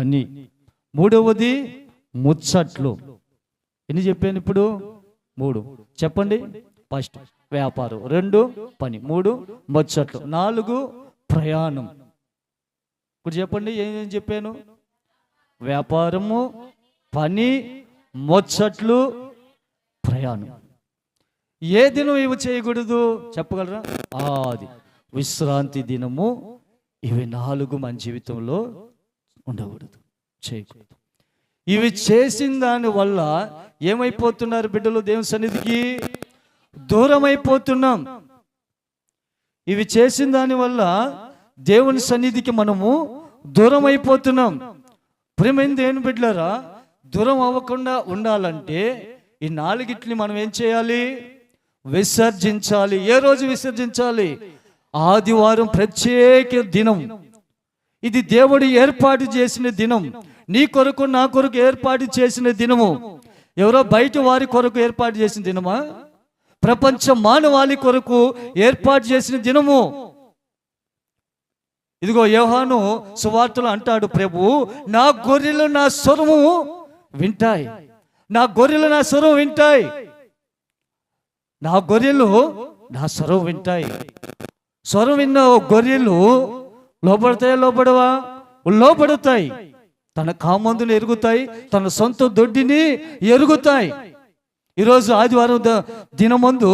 పని. మూడవది ముచ్చట్లు. ఎన్ని చెప్పాను ఇప్పుడు? 3 చెప్పండి. ఫస్ట్ వ్యాపారం, 2 పని, 3 ముచ్చట్లు, 4 ప్రయాణం. ఇప్పుడు చెప్పండి ఏం చెప్పాను? వ్యాపారము, పని, ముచ్చట్లు, ప్రయాణం. ఏ దినం ఇవి చేయకూడదు చెప్పగలరా? ఆది, విశ్రాంతి దినము. ఇవి 4 మన జీవితంలో ఉండకూడదు, చేయకూడదు. ఇవి చేసిన దాని వల్ల ఏమైపోతున్నారు బిడ్డలు? దేవుని సన్నిధికి దూరం అయిపోతున్నాం. ఇవి చేసిన దాని వల్ల దేవుని సన్నిధికి మనము దూరం అయిపోతున్నాం. ప్రియమైన దేవుని బిడ్డలారా, దూరం అవ్వకుండా ఉండాలంటే ఈ 4 మనం ఏం చేయాలి? విసర్జించాలి. ఏ రోజు విసర్జించాలి? ఆదివారం ప్రత్యేక దినం. ఇది దేవుడు ఏర్పాటు చేసిన దినం. నీ కొరకు నా కొరకు ఏర్పాటు చేసిన దినము. ఎవరో బయట వారి కొరకు ఏర్పాటు చేసిన దినమా? ప్రపంచ మానవాళి కొరకు ఏర్పాటు చేసిన దినము. ఇదిగో యోహాను సువార్తలో అంటాడు, ప్రభు నా గొర్రెలు నా స్వరము వింటాయి, నా గొర్రెలు నా స్వరం వింటాయి, నా గొర్రెలు నా స్వరం వింటాయి. స్వరం విన్న గొర్రెలు లోపడతాయా? లోపడవా? లోపడతాయి. తన కామందుని ఎరుగుతాయి, తన సొంత దొడ్డిని ఎరుగుతాయి. ఈరోజు ఆదివారం దినమందు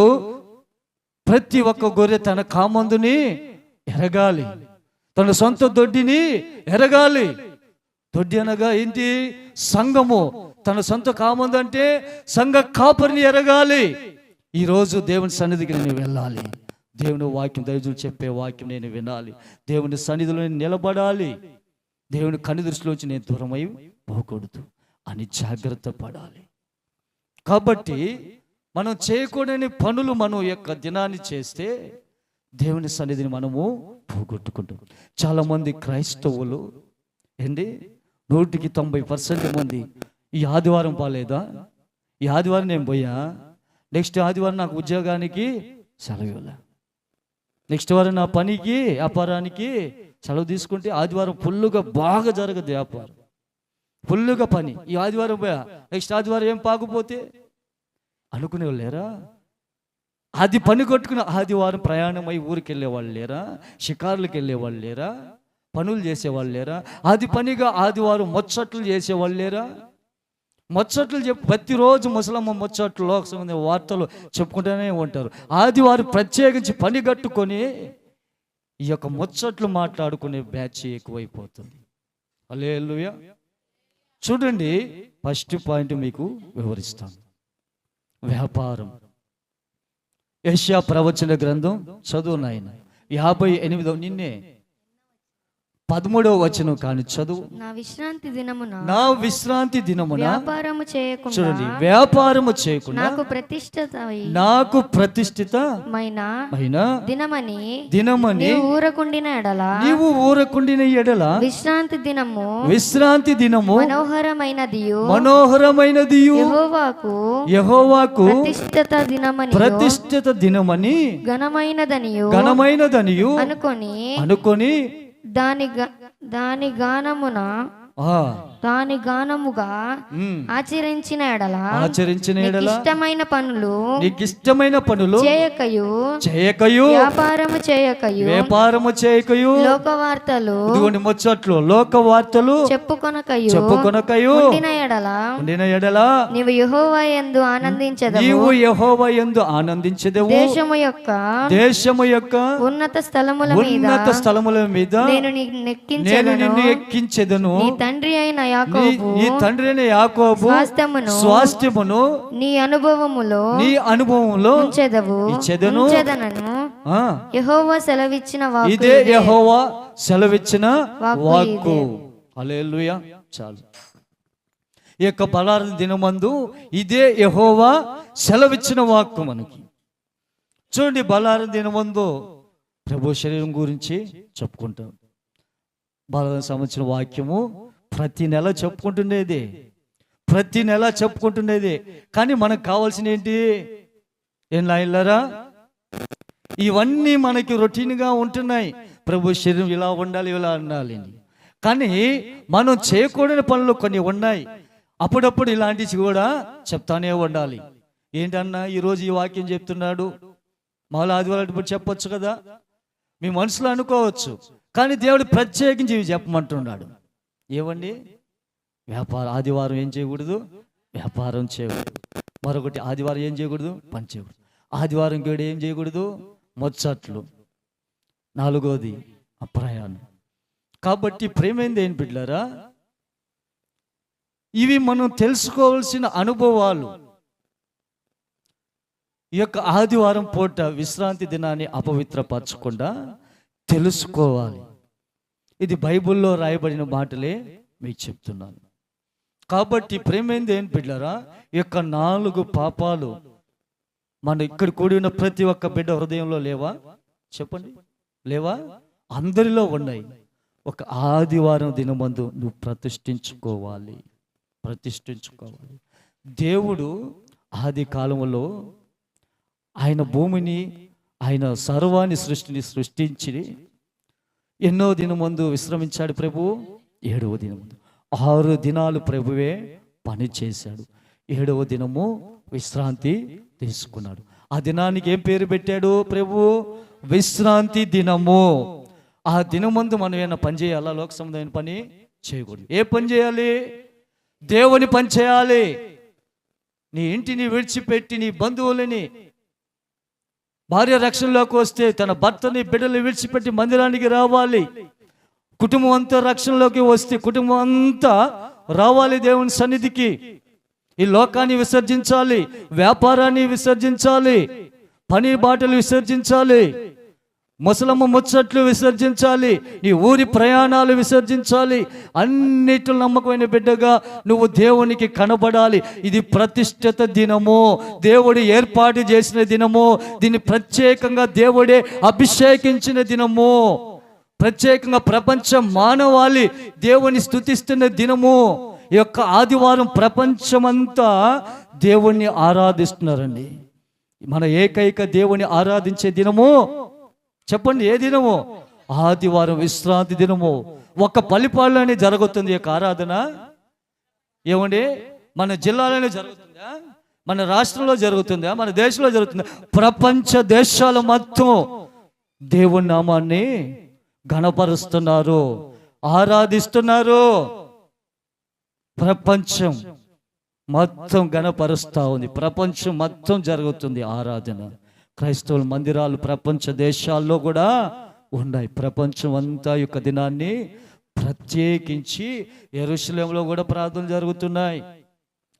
ప్రతి ఒక్క గొర్రె తన కామందుని ఎరగాలి, తన సొంత దొడ్డిని ఎరగాలి. దొడ్డి అనగా ఏంటి? సంఘము. తన సొంత కామందు అంటే సంఘ కాపరిని ఎరగాలి. ఈరోజు దేవుని సన్నిధికి నేను వెళ్ళాలి, దేవుని వాక్యం, దైవజనులు చెప్పే వాక్యం నేను వినాలి, దేవుని సన్నిధిలో నేను నిలబడాలి, దేవుని కన్నుదృష్టిలోంచి నేను దూరమై పోకూడదు అని జాగ్రత్త పడాలి. కాబట్టి మనం చేయకూడని పనులు మనం యొక్క దినాన్ని చేస్తే దేవుని సన్నిధిని మనము పోగొట్టుకుంటాం. చాలామంది క్రైస్తవులు ఏంటి 100% మంది ఈ ఆదివారం బాలేదా, ఈ ఆదివారం నేను పోయా, నెక్స్ట్ ఆదివారం నాకు ఉద్యోగానికి సెలవు, నెక్స్ట్ వారం నా పనికి వ్యాపారానికి సెలవు తీసుకుంటే ఆదివారం ఫుల్లుగా బాగా జరగదు వ్యాపారం, ఫుల్లుగా పని. ఈ ఆదివారం పోయా, నెక్స్ట్ ఆదివారం ఏం పాకపోతే అనుకునే వాళ్ళు లేరా? అది పని కొట్టుకుని ఆదివారం ప్రయాణమై ఊరికి వెళ్ళేవాళ్ళు లేరా? షికారులకు వెళ్ళేవాళ్ళు లేరా? పనులు చేసేవాళ్ళు లేరా? అది పనిగా ఆదివారం ముచ్చట్లు చేసేవాళ్ళు లేరా? ముచ్చట్లు ప్రతిరోజు ముసలమ్మ ముచ్చట్లు లోక వార్తలు చెప్పుకుంటూనే ఉంటారు. ఆదివారం ప్రత్యేకించి పని కట్టుకొని ఈ యొక్క ముచ్చట్లు మాట్లాడుకునే బ్యాచ్ ఎక్కువైపోతుంది. హల్లెలూయా. చూడండి, ఫస్ట్ పాయింట్ మీకు వివరిస్తాను. వ్యాపారం. యెషయా ప్రవచన గ్రంథం చదువు నాయన 58 నిన్నే 13వ వచనం కానీ చదువు. నా విశ్రాంతి దినమున వ్యాపారము చేయకుండా, చూడండి, వ్యాపారము చేయకుండా నాకు ప్రతిష్ఠితమైన దినమని నీవు ఊరకుండిన ఎడల విశ్రాంతి దినము మనోహరమైనదియు యెహోవాకు ప్రతిష్ఠిత దినమని ఘనమైనదనియు అనుకొని దాని గానముగా ఆచరించిన ఎడల ఇష్టమైన పనులు చేయకయు వ్యాపారము చేయకయు లోకవార్తలు చెప్పుకొనకయు ఉండిన ఎడల నీవు యెహోవా యందు ఆనందించెదవు. దేశము యొక్క ఉన్నత స్థలముల మీద నేను నిన్ను ఎక్కించెదను. నీ తండ్రి అయిన యాకోబు స్వాస్థ్యమును నీ అనుభవములో ఇచ్చెదను. యెహోవా సెలవిచ్చిన వాక్కు. హల్లెలూయా. చాలు. ఈ యొక్క బలారం దినమందు ఇదే యెహోవా సెలవిచ్చిన వాక్కు మనకి. చూడండి, బలారం దినమందు ప్రభు శరీరం గురించి చెప్పుకుంటాం. బలారం సంబంధించిన వాక్యము ప్రతి నెల చెప్పుకుంటుండేది. కానీ మనకు కావాల్సిన ఏంటి? ఏం లాయన్లారా, ఇవన్నీ మనకి రొటీన్గా ఉంటున్నాయి. ప్రభు శరీరం ఇలా ఉండాలి, ఇలా ఉండాలి. కానీ మనం చేయకూడని పనులు కొన్ని ఉన్నాయి. అప్పుడప్పుడు ఇలాంటివి కూడా చెప్తానే ఉండాలి. ఏంటన్నా ఈరోజు ఈ వాక్యం చెప్తున్నాడు, మామూలు ఆదివారం ఇప్పుడు చెప్పొచ్చు కదా, మీ మనసులో అనుకోవచ్చు. కానీ దేవుడు ప్రత్యేకించి ఇవి చెప్పమంటున్నాడు. ఏమండి, ఆదివారం ఏం చేయకూడదు? వ్యాపారం చేయకూడదు. మరొకటి ఆదివారం ఏం చేయకూడదు? పని చేయకూడదు. ఆదివారం గేడు ఏం చేయకూడదు? ముచ్చట్లు. నాలుగోది అప్రయాణం. కాబట్టి ప్రేమైంది ఏం బిడ్డలారా, ఇవి మనం తెలుసుకోవాల్సిన అనుభవాలు. ఈ యొక్క ఆదివారం పూట విశ్రాంతి దినాన్ని అపవిత్రపరచకుండా తెలుసుకోవాలి. ఇది బైబిల్లో రాయబడిన మాటలే మీకు చెప్తున్నాను. కాబట్టి ప్రేమైంది ఏం బిడ్డలారా, ఈ యొక్క 4 పాపాలు మన ఇక్కడ కూడి ఉన్న ప్రతి ఒక్క బిడ్డ హృదయంలో లేవా? చెప్పండి, లేవా? అందరిలో ఉన్నాయి. ఒక ఆదివారం దినమందు నువ్వు ప్రతిష్ఠించుకోవాలి. దేవుడు ఆది కాలంలో ఆయన భూమిని, ఆయన సర్వాన్ని సృష్టించి ఎన్నో దినమందు విశ్రమించాడు ప్రభువు. 7వ దినమందు 6 దినాలు ప్రభువే పని చేశాడు. 7వ దినము విశ్రాంతి తీసుకున్నాడు. ఆ దినానికి ఏం పేరు పెట్టాడు ప్రభువు? విశ్రాంతి దినము. ఆ దినమందు మనం ఏమైనా పని చేయాలా? లోక సంబంధమైన పని చేయకూడదు. ఏ పని చేయాలి? దేవుని పని చేయాలి. నీ ఇంటిని విడిచిపెట్టి, నీ బంధువులని, భార్య రక్షణలోకి వస్తే తన భర్తని, బిడ్డలు విడిచిపెట్టి మందిరానికి రావాలి. కుటుంబం అంతా రక్షణలోకి వస్తే కుటుంబం అంతా రావాలి దేవుని సన్నిధికి. ఈ లోకాన్ని విసర్జించాలి, వ్యాపారాన్ని విసర్జించాలి, పని బాటలు విసర్జించాలి, ముసలమ్మ ముచ్చట్లు విసర్జించాలి, నీ ఊరి ప్రయాణాలు విసర్జించాలి. అన్నిటి నమ్మకమైన బిడ్డగా నువ్వు దేవునికి కనబడాలి. ఇది ప్రతిష్ఠిత దినము, దేవుడు ఏర్పాటు చేసిన దినము. దీన్ని ప్రత్యేకంగా దేవుడే అభిషేకించిన దినము. ప్రత్యేకంగా ప్రపంచ మానవాళి దేవుని స్తుతిస్తున్న దినము. ఈ యొక్క ఆదివారం ప్రపంచమంతా దేవుణ్ణి ఆరాధిస్తున్నారండి. మన ఏకైక దేవుని ఆరాధించే దినము చెప్పండి, ఏ దినము? ఆదివారం విశ్రాంతి దినము. ఒక పల్లిపాడులోనే జరుగుతుంది ఈ యొక్క ఆరాధన. ఏమండి, మన జిల్లాలోనే జరుగుతుందా? మన రాష్ట్రంలో జరుగుతుందా? మన దేశంలో జరుగుతుందా? ప్రపంచ దేశాల మొత్తం దేవుని నామాన్ని ఘనపరుస్తున్నారు, ఆరాధిస్తున్నారు. ప్రపంచం మొత్తం ఘనపరుస్తూ ఉంది. ప్రపంచం మొత్తం జరుగుతుంది ఆరాధన. క్రైస్తవుల మందిరాలు ప్రపంచ దేశాల్లో కూడా ఉన్నాయి. ప్రపంచం అంతా యొక్క దినాన్ని ప్రత్యేకించి యెరూషలేములో కూడా ప్రార్థనలు జరుగుతున్నాయి,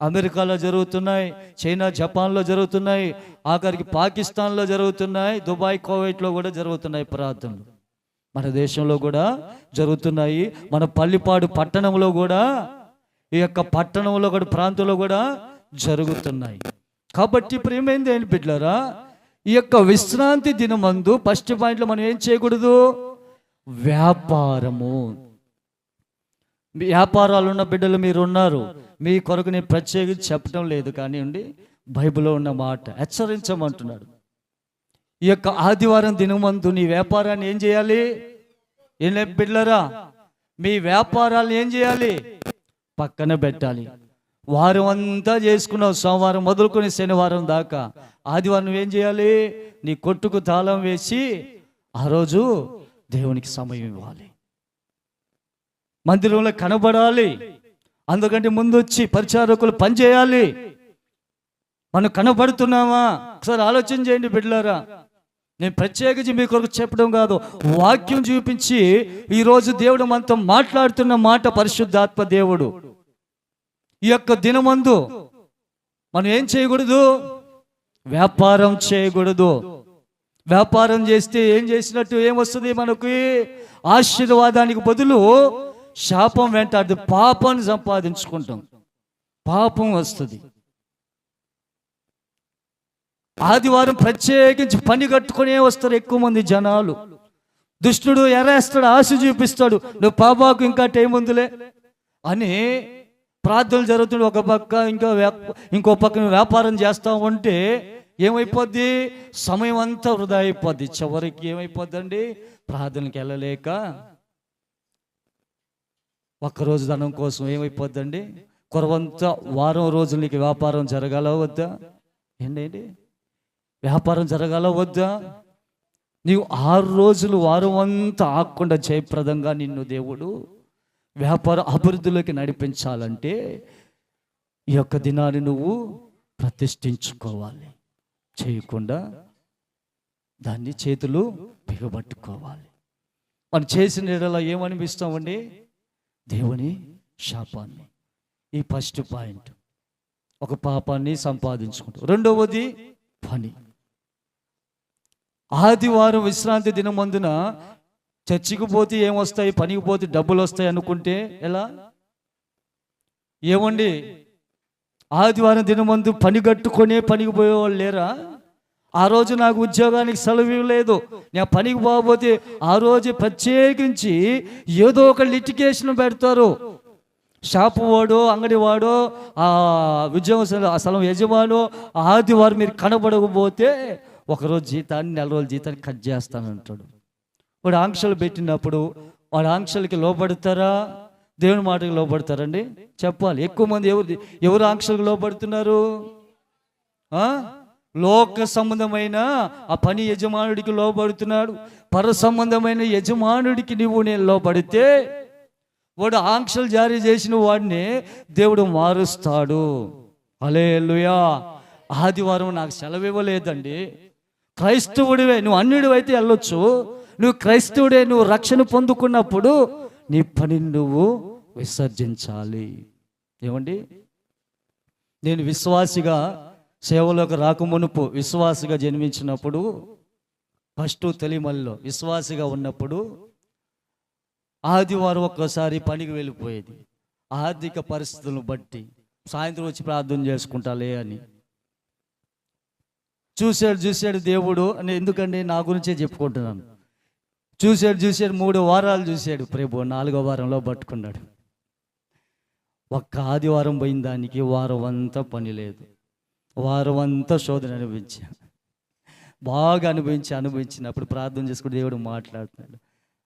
అమెరికాలో జరుగుతున్నాయి, చైనా జపాన్లో జరుగుతున్నాయి, ఆఖరికి పాకిస్తాన్లో జరుగుతున్నాయి, దుబాయ్ కువైట్లో కూడా జరుగుతున్నాయి ప్రార్థనలు. మన దేశంలో కూడా జరుగుతున్నాయి. మన పల్లిపాడు పట్టణంలో కూడా, ఈ యొక్క పట్టణంలో కూడా, ప్రాంతంలో కూడా జరుగుతున్నాయి. కాబట్టి ప్రియమైంది ఏంటి బిడ్డలారా, ఈ యొక్క విశ్రాంతి దినమందు ఫస్ట్ పాయింట్లో మనం ఏం చేయకూడదు? వ్యాపారము. వ్యాపారాలు ఉన్న బిడ్డలు మీరు ఉన్నారు, మీ కొరకు నేను ప్రత్యేకించి చెప్పడం లేదు, కానివ్వండి, బైబిల్లో ఉన్న మాట హెచ్చరించమంటున్నాడు. ఈ యొక్క ఆదివారం దినమందు నీ వ్యాపారాన్ని ఏం చేయాలి? ఏం బిడ్డలారా, మీ వ్యాపారాలు ఏం చేయాలి? పక్కన పెట్టాలి. వారం అంతా చేసుకున్నావు, సోమవారం మొదలుకొని శనివారం దాకా. ఆదివారం నువ్వేం చేయాలి? నీ కొట్టుకు తాళం వేసి ఆ రోజు దేవునికి సమయం ఇవ్వాలి, మందిరంలో కనబడాలి. అందుకంటే ముందు వచ్చి పరిచారకులు పనిచేయాలి. మనం కనబడుతున్నామా? ఒకసారి ఆలోచన చేయండి బిడ్డలారా. నేను ప్రత్యేకించి మీ కొరకు చెప్పడం కాదు, వాక్యం చూపించి ఈరోజు దేవుడు మనతో మాట్లాడుతున్న మాట పరిశుద్ధాత్మ దేవుడు. ఈ యొక్క దినమందు మనం ఏం చేయకూడదు? వ్యాపారం చేయకూడదు. వ్యాపారం చేస్తే ఏం చేసినట్టు? ఏమొస్తుంది మనకి? ఆశీర్వాదానికి బదులు శాపం వెంటాడు. పాపాన్ని సంపాదించుకుంటాం, పాపం వస్తుంది. ఆదివారం ప్రత్యేకించి పని కట్టుకునే వస్తారు ఎక్కువ మంది జనాలు. దుష్టుడు ఎరేస్తాడు, ఆశ చూపిస్తాడు, నువ్వు పాపాకు ఇంకా టైం ఉందిలే అని. ప్రార్థనలు జరుగుతుంది ఒక పక్క, ఇంకో పక్క వ్యాపారం చేస్తా ఉంటే ఏమైపోద్ది? సమయం అంతా వృధా అయిపోద్ది. చివరికి ఏమైపోద్దండి? ప్రార్థనకి వెళ్ళలేక ఒక్కరోజు ధనం కోసం ఏమైపోద్దండి? కొరవంతా వారం రోజులు నీకు వ్యాపారం జరగాల వద్దా? ఏంటండి, వ్యాపారం జరగాల వద్దా? నీవు 6 రోజులు వారం అంతా ఆగకుండా జయప్రదంగా నిన్ను దేవుడు వ్యాపార అభివృద్ధిలోకి నడిపించాలంటే ఈ యొక్క దినాన్ని నువ్వు ప్రతిష్ఠించుకోవాలి. చేయకుండా దాన్ని చేతులు బిగబట్టుకోవాలి. మనం చేసిన ఎడలా ఏమనిపిస్తామండి? దేవుని శాపాన్ని. ఈ ఫస్ట్ పాయింట్, ఒక పాపాన్ని సంపాదించుకుంటాం. రెండవది పని. ఆదివారం విశ్రాంతి దినమందున చర్చికి పోతే ఏమొస్తాయి, పనికి పోతే డబ్బులు వస్తాయి అనుకుంటే ఎలా? ఏమండి, ఆదివారం దినమందు పని కట్టుకొనే పనికి పోయేవాళ్ళు లేరా? ఆ రోజు నాకు ఉద్యోగానికి సెలవు లేదు, నేను పనికి పోకపోతే ఆ రోజు ప్రత్యేకించి ఏదో ఒక లిటిగేషన్ పెడతారు. షాపు వాడో, అంగడి వాడో, ఆ ఉద్యోగం స్థలం యజమానో ఆదివారం మీరు కనబడకపోతే ఒకరోజు జీతాన్ని, 4 రోజుల జీతాన్ని కట్ చేస్తానంటాడు. వాడు ఆంక్షలు పెట్టినప్పుడు వాడు ఆంక్షలకి లోపడతారా? దేవుని మాటకి లోపడతారండి? చెప్పాలి. ఎక్కువ మంది ఎవరు ఆంక్షలకు లోపడుతున్నారు? లోక సంబంధమైన ఆ పని యజమానుడికి లోపడుతున్నాడు. పర సంబంధమైన యజమానుడికి నేను లోపడితే వాడు ఆంక్షలు జారీ చేసిన వాడిని దేవుడు మారుస్తాడు. హల్లెలూయా. ఆదివారం నాకు సెలవు ఇవ్వలేదండి. క్రైస్తవుడివే, నువ్వు అన్యుడివి అయితే వెళ్ళొచ్చు. నువ్వు క్రైస్తవుడే, నువ్వు రక్షణ పొందుకున్నప్పుడు నీ పనిని నువ్వు విసర్జించాలి. ఏమండి, నేను విశ్వాసిగా సేవలోకి రాకమునుపు విశ్వాసిగా జన్మించినప్పుడు, ఫస్ట్ తెలిమల్లో విశ్వాసిగా ఉన్నప్పుడు ఆదివారం ఒక్కసారి పనికి వెళ్ళిపోయేది. ఆర్థిక పరిస్థితులను బట్టి సాయంత్రం వచ్చి ప్రార్థన చేసుకుంటాలే అని. చూశాడు దేవుడు అని. ఎందుకండి, నా గురించే చెప్పుకుంటున్నాను. చూశాడు 3 వారాలు చూశాడు ప్రభు. 4వ వారంలో పట్టుకున్నాడు. ఒక్క ఆదివారం పోయిన దానికి వారం అంతా పని లేదు. వారం అంతా శోధన అనుభవించాను. బాగా అనుభవించినప్పుడు ప్రార్థన చేసుకుంటే దేవుడు మాట్లాడుతున్నాడు.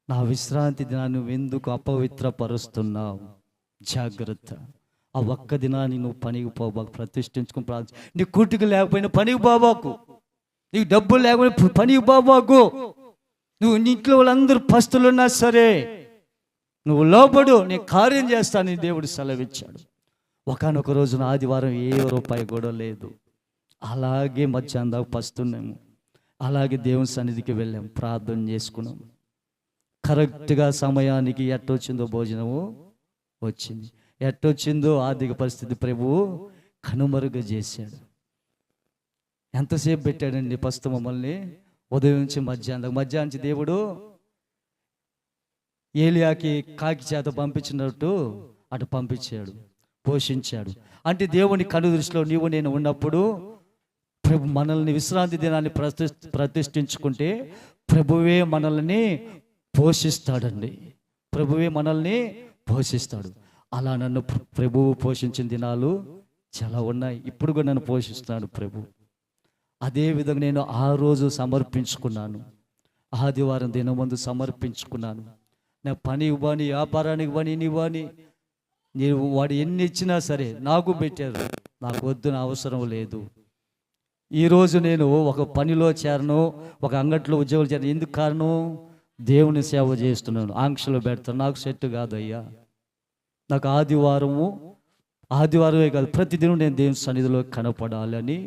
నా విశ్రాంతి దినాన్ని నువ్వు ఎందుకు అపవిత్రపరుస్తున్నావు? జాగ్రత్త. ఆ ఒక్క దినాన్ని నువ్వు పనికి పోబాకు, ప్రతిష్ఠించుకుని ప్రార్థన. నీ కూటికి లేకపోయినా పనికి పోబాకు, నీకు డబ్బులు లేకపోయినా పనికి పోబాకు. నువ్వు ఇంట్లో వాళ్ళందరూ పస్తులున్నా సరే నువ్వు లోబడు, నీ కార్యం చేస్తానని దేవుడు సెలవిచ్చాడు. ఒకనొక రోజున ఆదివారం ఏ రూపాయి కూడా లేదు. అలాగే మధ్యాహ్నం దాకా పస్తున్నాము. అలాగే దేవుని సన్నిధికి వెళ్ళాము, ప్రార్థన చేసుకున్నాం. కరెక్ట్గా సమయానికి ఎట్టొచ్చిందో భోజనము వచ్చింది. ఎట్టొచ్చిందో ఆర్థిక పరిస్థితి ప్రభువు కనుమరుగు చేశాడు. ఎంతసేపు పెట్టాడండి పస్తు మమ్మల్ని? ఉదయం నుంచి మధ్యాహ్నం నుంచి దేవుడు ఏలియాకి కాకి చేత పంపించినట్టు అటు పంపించాడు, పోషించాడు. అంటే దేవుని కను దృష్టిలో నీవు నేను ఉన్నప్పుడు ప్రభు మనల్ని విశ్రాంతి దినాన్ని ప్రతిష్ఠించుకుంటే ప్రభువే మనల్ని పోషిస్తాడండి. ప్రభువే మనల్ని పోషిస్తాడు. అలా నన్ను ప్రభువు పోషించిన దినాలు చాలా ఉన్నాయి. ఇప్పుడు కూడా నన్ను పోషిస్తున్నాడు ప్రభు. అదేవిధంగా నేను ఆ రోజు సమర్పించుకున్నాను. ఆదివారం దినమందు సమర్పించుకున్నాను. నా పని ఇవ్వని, వ్యాపారానికి ఇవ్వని, ఇవ్వని, నేను వాడు ఎన్ని ఇచ్చినా సరే నాకు పెట్టారు, నాకు వద్దు, నా అవసరం లేదు. ఈరోజు నేను ఒక పనిలో చేరను, ఒక అంగట్లో ఉద్యోగాలు చేరను. ఎందుకు కారణం? దేవుని సేవ చేస్తున్నాను, ఆంక్షలు పెడతాను. నాకు సెట్ కాదయ్యా. నాకు ఆదివారమే కాదు, ప్రతిదినం నేను దేవుని సన్నిధిలో కనపడాలని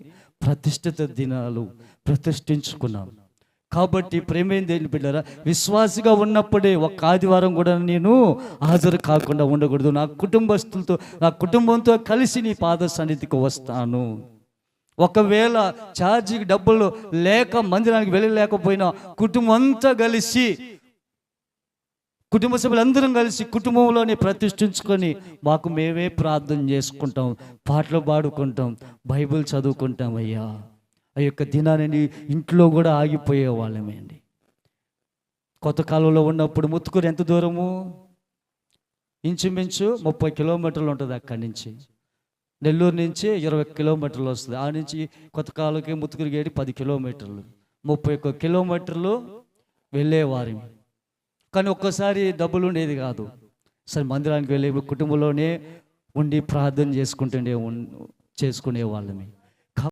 ప్రతిష్ఠిత దినాలు ప్రతిష్ఠించుకున్నాను. కాబట్టి ప్రేమేం దేని బిడ్డారా, విశ్వాసిగా ఉన్నప్పుడే ఒక్క ఆదివారం కూడా నేను హాజరు కాకుండా ఉండకూడదు. నా కుటుంబంతో కలిసి నీ పాద సన్నిధికి వస్తాను. ఒకవేళ ఛార్జీకి డబ్బులు లేక మందిరానికి వెళ్ళలేకపోయినా కుటుంబం అంతా కలిసి, కుటుంబ సభ్యులందరం కలిసి కుటుంబంలోనే ప్రతిష్ఠించుకొని మాకు మేమే ప్రార్థన చేసుకుంటాం, పాటలు పాడుకుంటాం, బైబిల్ చదువుకుంటాం. అయ్యా, ఆ యొక్క దినాన్ని ఇంట్లో కూడా ఆగిపోయేవాళ్ళమే అండి. కొత్త కాలంలో ఉన్నప్పుడు ముత్తుకూరు ఎంత దూరము? ఇంచుమించు 30 కిలోమీటర్లు ఉంటుంది. అక్కడి నుంచి నెల్లూరు నుంచి 20 కిలోమీటర్లు వస్తుంది. ఆ నుంచి కొత్త కాలంకి ముత్తుకూరు గేడి 10 కిలోమీటర్లు, 31 కిలోమీటర్లు వెళ్ళేవారి. కానీ ఒక్కసారి డబ్బులు ఉండేది కాదు. సరే మందిరానికి వెళ్ళి కుటుంబంలోనే ఉండి ప్రార్థన చేసుకునే వాళ్ళమే.